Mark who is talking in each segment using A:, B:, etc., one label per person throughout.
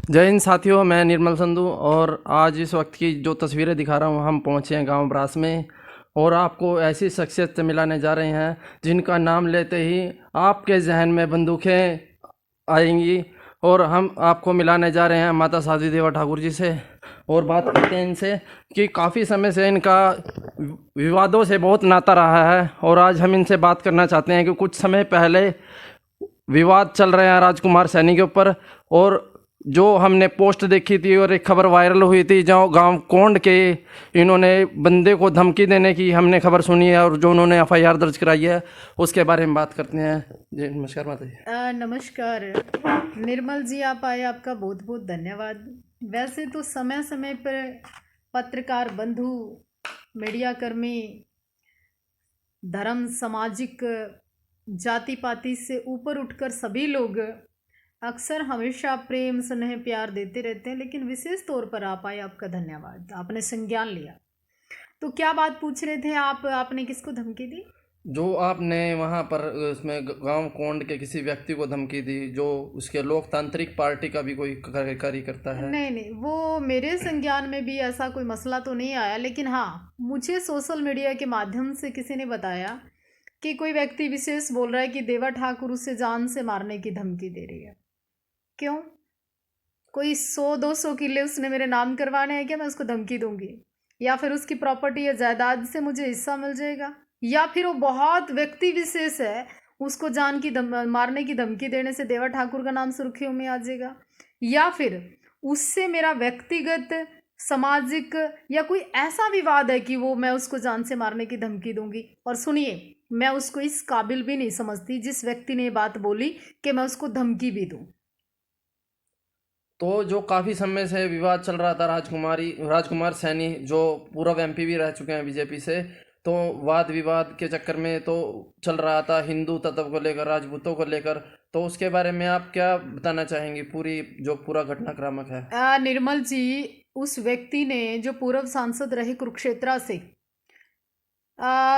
A: जय हिंद साथियों, मैं निर्मल संधू और आज इस वक्त की जो तस्वीरें दिखा रहा हूँ, हम पहुँचे हैं गांव ब्रास में और आपको ऐसी शख्सियत से मिलाने जा रहे हैं जिनका नाम लेते ही आपके जहन में बंदूकें आएंगी। और हम आपको मिलाने जा रहे हैं माता साध्वी देवा ठाकुर जी से और बात करते हैं इनसे कि काफ़ी समय से इनका विवादों से बहुत नाता रहा है। और आज हम इनसे बात करना चाहते हैं कि कुछ समय पहले विवाद चल रहे हैं राजकुमार सैनी के ऊपर, और जो हमने पोस्ट देखी थी और एक खबर वायरल हुई थी जहाँ गांव कोंड के इन्होंने बंदे को धमकी देने की हमने खबर सुनी है और जो उन्होंने एफआईआर दर्ज कराई है उसके बारे में बात करते हैं। जी नमस्कार माता जी।
B: नमस्कार निर्मल जी, आप आए, आपका बहुत बहुत धन्यवाद। वैसे तो समय समय पर पत्रकार बंधु, मीडिया कर्मी, धर्म, सामाजिक, जाति पाति से ऊपर उठकर सभी लोग अक्सर हमेशा प्रेम स्नेह प्यार देते रहते हैं, लेकिन विशेष तौर पर आप आए, आपका धन्यवाद, आपने संज्ञान लिया। तो क्या बात पूछ रहे थे आप? आपने किसको धमकी दी?
A: जो आपने वहाँ पर उसमें गांव कोंड के किसी व्यक्ति को धमकी दी जो उसके लोकतांत्रिक पार्टी का भी कोई कार्यकर्ता है।
B: नहीं, वो मेरे संज्ञान में भी ऐसा कोई मसला तो नहीं आया, लेकिन हाँ, मुझे सोशल मीडिया के माध्यम से किसी ने बताया कि कोई व्यक्ति विशेष बोल रहा है कि देवा ठाकुर उसे जान से मारने की धमकी दे रही है। क्यों? कोई 100-200 किले उसने मेरे नाम करवाने हैं क्या? मैं उसको धमकी दूंगी? या फिर उसकी प्रॉपर्टी या जायदाद से मुझे हिस्सा मिल जाएगा? या फिर वो बहुत व्यक्ति विशेष है, उसको जान की मारने की धमकी देने से देवा ठाकुर का नाम सुर्खियों में आ जाएगा? या फिर उससे मेरा व्यक्तिगत, सामाजिक या कोई ऐसा विवाद है कि वो मैं उसको जान से मारने की धमकी दूंगी? और सुनिए, मैं उसको इस काबिल भी नहीं समझती जिस व्यक्ति ने ये बात बोली कि मैं उसको धमकी भी दूं।
A: तो जो काफ़ी समय से विवाद चल रहा था राजकुमार सैनी जो पूर्व एमपी भी रह चुके हैं बीजेपी से, तो वाद विवाद के चक्कर में तो चल रहा था हिंदू तत्व को लेकर, राजपूतों को लेकर। तो उसके बारे में आप क्या बताना चाहेंगी, पूरा घटनाक्रम है?
B: निर्मल जी, उस व्यक्ति ने जो पूर्व सांसद रहे कुरुक्षेत्रा से,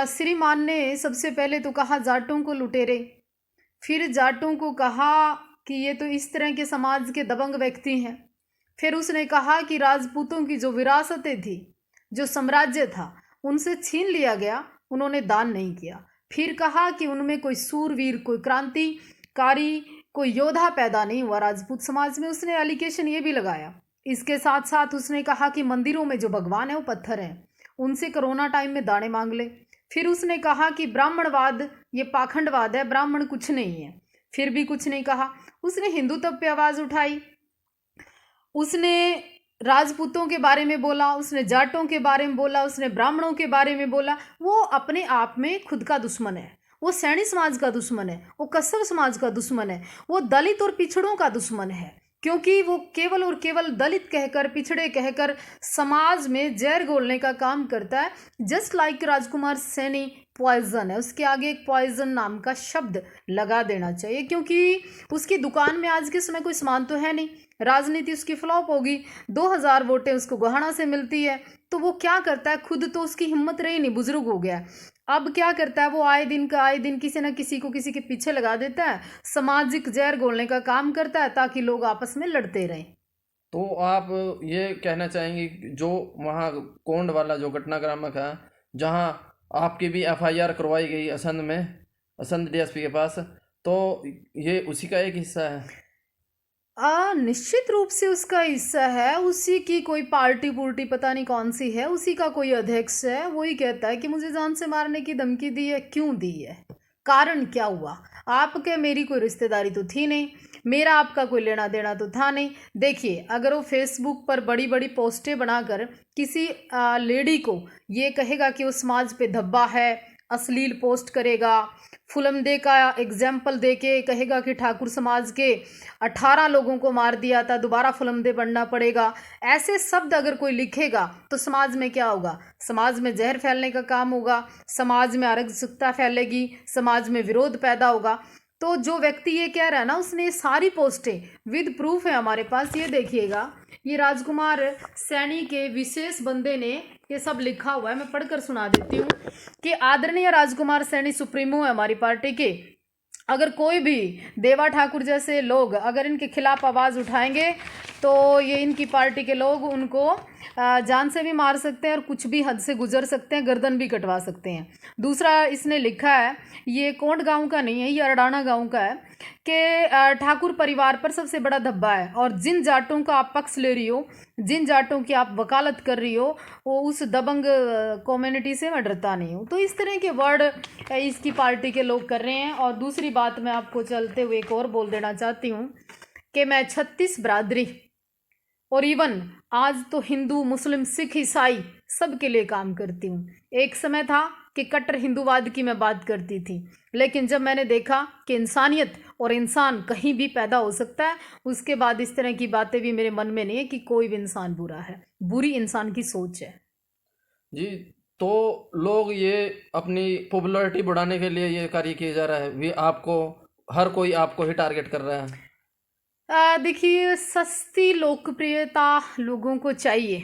B: श्रीमान ने सबसे पहले तो कहा जाटों को लुटेरे, फिर जाटों को कहा कि ये तो इस तरह के समाज के दबंग व्यक्ति हैं। फिर उसने कहा कि राजपूतों की जो विरासतें थी, जो साम्राज्य था, उनसे छीन लिया गया, उन्होंने दान नहीं किया। फिर कहा कि उनमें कोई सूरवीर, कोई क्रांतिकारी, कोई योद्धा पैदा नहीं हुआ राजपूत समाज में। उसने एलिगेशन ये भी लगाया। इसके साथ साथ उसने कहा कि मंदिरों में जो भगवान है वो पत्थर हैं, उनसे कोरोना टाइम में दाने मांग ले। फिर उसने कहा कि ब्राह्मणवाद ये पाखंडवाद है, ब्राह्मण कुछ नहीं है। फिर भी कुछ नहीं कहा। उसने हिंदुत्व पे आवाज़ उठाई, उसने राजपूतों के बारे में बोला, उसने जाटों के बारे में बोला, उसने ब्राह्मणों के बारे में बोला। वो अपने आप में खुद का दुश्मन है, वो सैनी समाज का दुश्मन है, वो कस्सर समाज का दुश्मन है, वो दलित और पिछड़ों का दुश्मन है, क्योंकि वो केवल और केवल दलित कहकर, पिछड़े कहकर समाज में जहर घोलने का काम करता है। Just like Rajkumar Saini poison है, उसके आगे एक पॉइजन नाम का शब्द लगा देना चाहिए, क्योंकि उसकी दुकान में आज के समय कोई सामान तो है नहीं। राजनीति उसकी फ्लॉप होगी, 2000 वोटें उसको गोहाना से मिलती है, तो वो क्या करता है, खुद तो उसकी हिम्मत रही नहीं, बुजुर्ग हो गया। अब क्या करता है वो, आए दिन किसी न किसी को किसी के पीछे लगा देता है, सामाजिक जहर घोलने का काम करता है ताकि लोग आपस में लड़ते रहें।
A: तो आप ये कहना चाहेंगे जो वहाँ कोंड वाला जो घटनाक्रम है जहाँ आपकी भी एफआईआर करवाई गई असंध डीएसपी के पास, तो ये उसी का एक हिस्सा है?
B: निश्चित रूप से उसका हिस्सा है। उसी की कोई पार्टी पता नहीं कौन सी है, उसी का कोई अध्यक्ष है, वही कहता है कि मुझे जान से मारने की धमकी दी है। क्यों दी है? कारण क्या हुआ? आपके मेरी कोई रिश्तेदारी तो थी नहीं, मेरा आपका कोई लेना देना तो था नहीं। देखिए, अगर वो फेसबुक पर बड़ी बड़ी पोस्टें बनाकर किसी लेडी को ये कहेगा कि वो समाज पे धब्बा है, अश्लील पोस्ट करेगा, फुलमदे का एग्जाम्पल दे के कहेगा कि ठाकुर समाज के 18 लोगों को मार दिया था, दोबारा फुलमदे बनना पड़ेगा, ऐसे शब्द अगर कोई लिखेगा तो समाज में क्या होगा? समाज में जहर फैलने का काम होगा, समाज में अराजकता फैलेगी, समाज में विरोध पैदा होगा। तो जो व्यक्ति ये कह रहा है ना, उसने सारी पोस्टें विद प्रूफ है हमारे पास, ये देखिएगा, ये राजकुमार सैनी के विशेष बंदे ने ये सब लिखा हुआ है। मैं पढ़कर सुना देती हूँ कि आदरणीय राजकुमार सैनी सुप्रीमो है हमारी पार्टी के। अगर कोई भी देवा ठाकुर जैसे लोग अगर इनके खिलाफ आवाज़ उठाएंगे तो ये इनकी पार्टी के लोग उनको जान से भी मार सकते हैं और कुछ भी हद से गुजर सकते हैं, गर्दन भी कटवा सकते हैं। दूसरा इसने लिखा है, ये कोंड गांव का नहीं है, ये अरडाना गांव का है, कि ठाकुर परिवार पर सबसे बड़ा धब्बा है और जिन जाटों का आप पक्ष ले रही हो, जिन जाटों की आप वकालत कर रही हो, वो उस दबंग कम्युनिटी से मैं डरता नहीं हूँ। तो इस तरह के वर्ड इसकी पार्टी के लोग कर रहे हैं। और दूसरी बात मैं आपको चलते हुए एक और बोल देना चाहती हूँ कि मैं 36 बरादरी और इवन आज तो हिंदू मुस्लिम सिख ईसाई सबके लिए काम करती हूँ। एक समय था कि कट्टर हिंदूवाद की मैं बात करती थी, लेकिन जब मैंने देखा कि इंसानियत और इंसान कहीं भी पैदा हो सकता है, उसके बाद इस तरह की बातें भी मेरे मन में नहीं है कि कोई भी इंसान बुरा है। बुरी इंसान की सोच है
A: जी। तो लोग ये अपनी पॉपुलैरिटी बढ़ाने के लिए ये कार्य किया जा रहा है, वे आपको, हर कोई आपको ही टारगेट कर रहा है।
B: देखिए, सस्ती लोकप्रियता लोगों को चाहिए,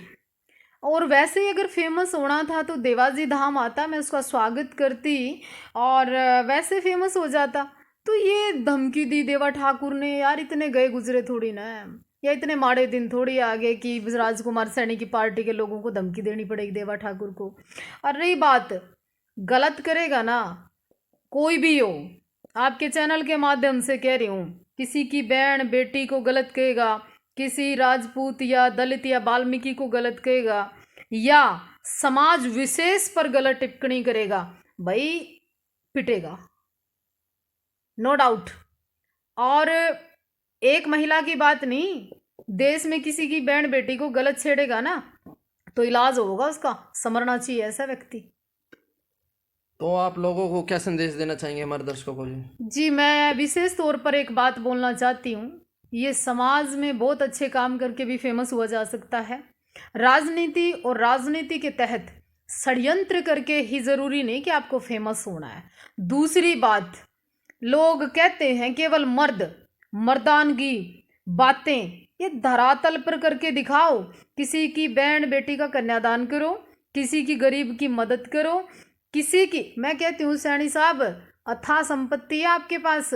B: और वैसे ही अगर फेमस होना था तो देवाजी धाम आता, मैं उसका स्वागत करती और वैसे फेमस हो जाता। तो ये धमकी दी देवा ठाकुर ने, यार इतने गए गुजरे थोड़ी ना है, या इतने माड़े दिन थोड़ी आ गए कि राजकुमार सैनी की पार्टी के लोगों को धमकी देनी पड़ेगी देवा ठाकुर को। और रही बात, गलत करेगा ना कोई भी हो, आपके चैनल के माध्यम से कह रही हूँ, किसी की बहन बेटी को गलत कहेगा, किसी राजपूत या दलित या वाल्मीकि को गलत कहेगा, या समाज विशेष पर गलत टिप्पणी करेगा, भाई पिटेगा, नो डाउट। और एक महिला की बात नहीं, देश में किसी की बहन बेटी को गलत छेड़ेगा ना तो इलाज होगा उसका, समरना चाहिए ऐसा व्यक्ति।
A: तो आप लोगों को क्या संदेश देना चाहेंगे हमारे दर्शकों को जी?
B: जी, मैं विशेष तौर पर एक बात बोलना चाहती हूँ, ये समाज में बहुत अच्छे काम करके भी फेमस हुआ जा सकता है। राजनीति और राजनीति के तहत षड्यंत्र करके ही ज़रूरी नहीं कि आपको फेमस होना है। दूसरी बात, लोग कहते हैं केवल मर्दानगी बातें, ये धरातल पर करके दिखाओ। किसी की बहन बेटी का कन्यादान करो, किसी की गरीब की मदद करो, किसी की, मैं कहती हूँ सैनी साहब, अथाह संपत्ति है आपके पास,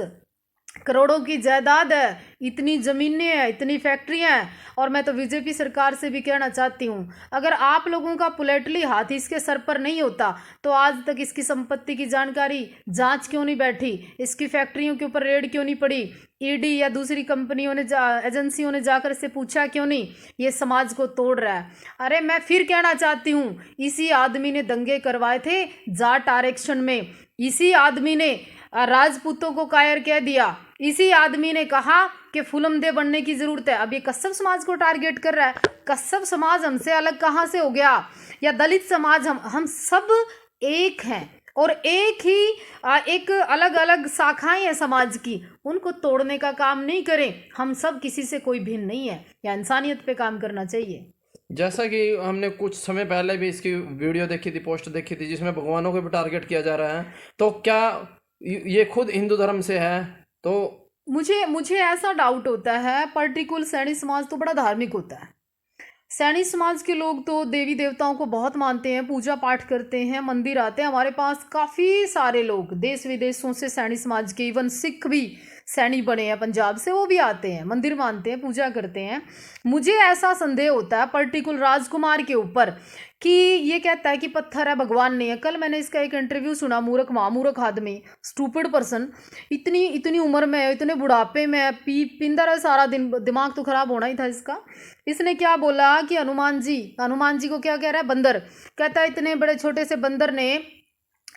B: करोड़ों की जायदाद है, इतनी ज़मीनें हैं, इतनी फैक्ट्रियां हैं। और मैं तो बीजेपी सरकार से भी कहना चाहती हूँ, अगर आप लोगों का पोलिटिकली हाथ इसके सर पर नहीं होता तो आज तक इसकी संपत्ति की जानकारी जांच क्यों नहीं बैठी, इसकी फैक्ट्रियों के ऊपर रेड क्यों नहीं पड़ी, ईडी या दूसरी कंपनियों ने एजेंसियों ने जाकर इससे पूछा क्यों नहीं। ये समाज को तोड़ रहा है। अरे मैं फिर कहना चाहती हूँ, इसी आदमी ने दंगे करवाए थे जाट आरक्षण में, इसी आदमी ने राजपूतों को कायर कह दिया, इसी आदमी ने कहा कि फुलमदे बनने की जरूरत है। अब ये कश्यप समाज को टारगेट कर रहा है। कश्यप समाज हमसे अलग कहाँ से हो गया, या दलित समाज, हम सब एक हैं और एक ही एक अलग अलग शाखाएं हैं समाज की, उनको तोड़ने का काम नहीं करें। हम सब किसी से कोई भिन्न नहीं है, या इंसानियत पे काम करना चाहिए।
A: जैसा कि हमने कुछ समय पहले भी इसकी वीडियो देखी थी, पोस्ट देखी थी, जिसमें भगवानों को भी टारगेट किया जा रहा है, तो क्या ये खुद हिंदू धर्म से है? तो
B: मुझे ऐसा डाउट होता है, पर्टिकुलर सैनी समाज तो बड़ा धार्मिक होता है। सैनी समाज के लोग तो देवी देवताओं को बहुत मानते हैं, पूजा पाठ करते हैं, मंदिर आते हैं। हमारे पास काफ़ी सारे लोग देश विदेशों से सैनी समाज के, इवन सिख भी सैनी बने हैं पंजाब से, वो भी आते हैं, मंदिर मानते हैं, पूजा करते हैं। मुझे ऐसा संदेह होता है पर्टिकुलर राजकुमार के ऊपर कि ये कहता है कि पत्थर है भगवान नहीं है। कल मैंने इसका एक इंटरव्यू सुना, मूर्ख महामूर्ख आदमी, स्टूपिड पर्सन, इतनी उम्र में, इतने बुढ़ापे में पींदा रहा सारा दिन, दिमाग तो खराब होना ही था इसका। इसने क्या बोला कि हनुमान जी को क्या कह रहा है, बंदर, कहता है इतने बड़े छोटे से बंदर ने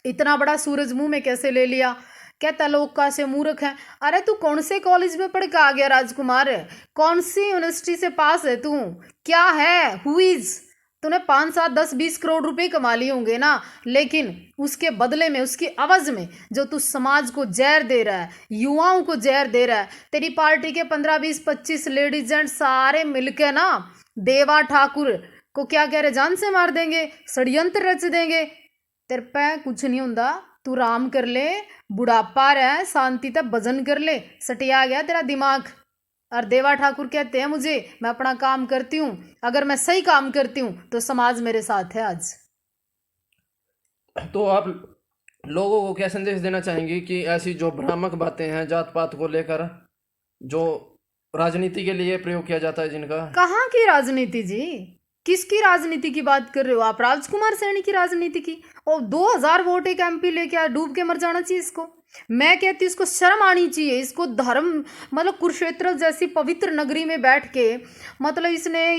B: इतना बड़ा सूरज मुंह में कैसे ले लिया। कहता लोग का से मूर्ख है। अरे तू कौन से कॉलेज में पढ़ के आ गया राजकुमार, कौन सी यूनिवर्सिटी से पास है तू, क्या है, हु इज? तूने 5, 7, 10, 20 करोड़ रुपए कमा लिए होंगे ना, लेकिन उसके बदले में, उसकी अवज में जो तू समाज को जहर दे रहा है, युवाओं को जहर दे रहा है, तेरी पार्टी के 15, 20, 25 लेडीज जेंट सारे मिलके ना देवा ठाकुर को क्या कह रहे, जान से मार देंगे, षड्यंत्र रच देंगे। तेरे पे कुछ नहीं होता, तू आराम कर ले, बुढ़ापा रहा, शांति तक भजन कर ले, सटिया गया तेरा दिमाग। और देवा ठाकुर कहते हैं मुझे, मैं अपना काम करती हूँ, अगर मैं सही काम करती हूँ तो समाज मेरे साथ है आज।
A: तो आप लोगों को क्या संदेश देना चाहेंगी कि ऐसी जो भ्रामक बातें हैं जात पात को लेकर, जो राजनीति के लिए प्रयोग किया जाता है जिनका।
B: कहाँ की राजनीति जी? किसकी राजनीति की बात कर रहे हो आप? राजकुमार सैनी की राजनीति की। और 2000 वोट एक एमपी लेके आ, डूब के मर जाना चाहिए इसको। मैं कहती हूँ इसको शर्म आनी चाहिए। इसको धर्म मतलब कुरुक्षेत्र जैसी पवित्र नगरी में बैठ के मतलब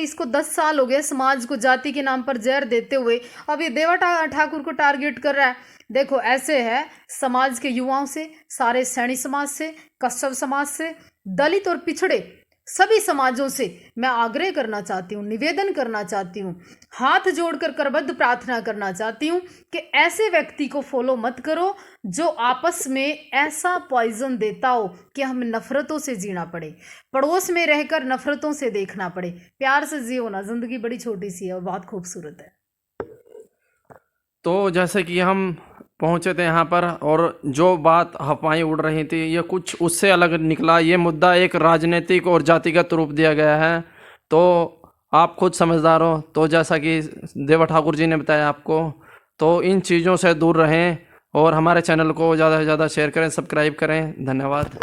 B: इसको 10 साल हो गए समाज को जाति के नाम पर जहर देते हुए। अब ये देवा ठाकुर को टारगेट कर रहा है। देखो ऐसे है समाज के युवाओं से, सारे सैनी समाज से, कश्यप समाज से, दलित और पिछड़े सभी समाजों से मैं आग्रह करना चाहती हूँ, निवेदन करना चाहती हूँ, हाथ जोड़कर करबद्ध प्रार्थना करना चाहती हूँ कि ऐसे व्यक्ति को फॉलो मत करो जो आपस में ऐसा पॉइजन देता हो कि हमें नफरतों से जीना पड़े, पड़ोस में रहकर नफरतों से देखना पड़े। प्यार से जियो ना, जिंदगी बड़ी छोटी सी है और बहुत खूबसूरत है।
A: तो जैसे कि हम पहुँचे थे यहाँ पर और जो बात अफवाहें उड़ रही थी ये कुछ उससे अलग निकला। ये मुद्दा एक राजनीतिक और जातिगत रूप दिया गया है। तो आप खुद समझदार हो। तो जैसा कि देवा ठाकुर जी ने बताया आपको, तो इन चीज़ों से दूर रहें और हमारे चैनल को ज़्यादा से ज़्यादा शेयर करें, सब्सक्राइब करें। धन्यवाद।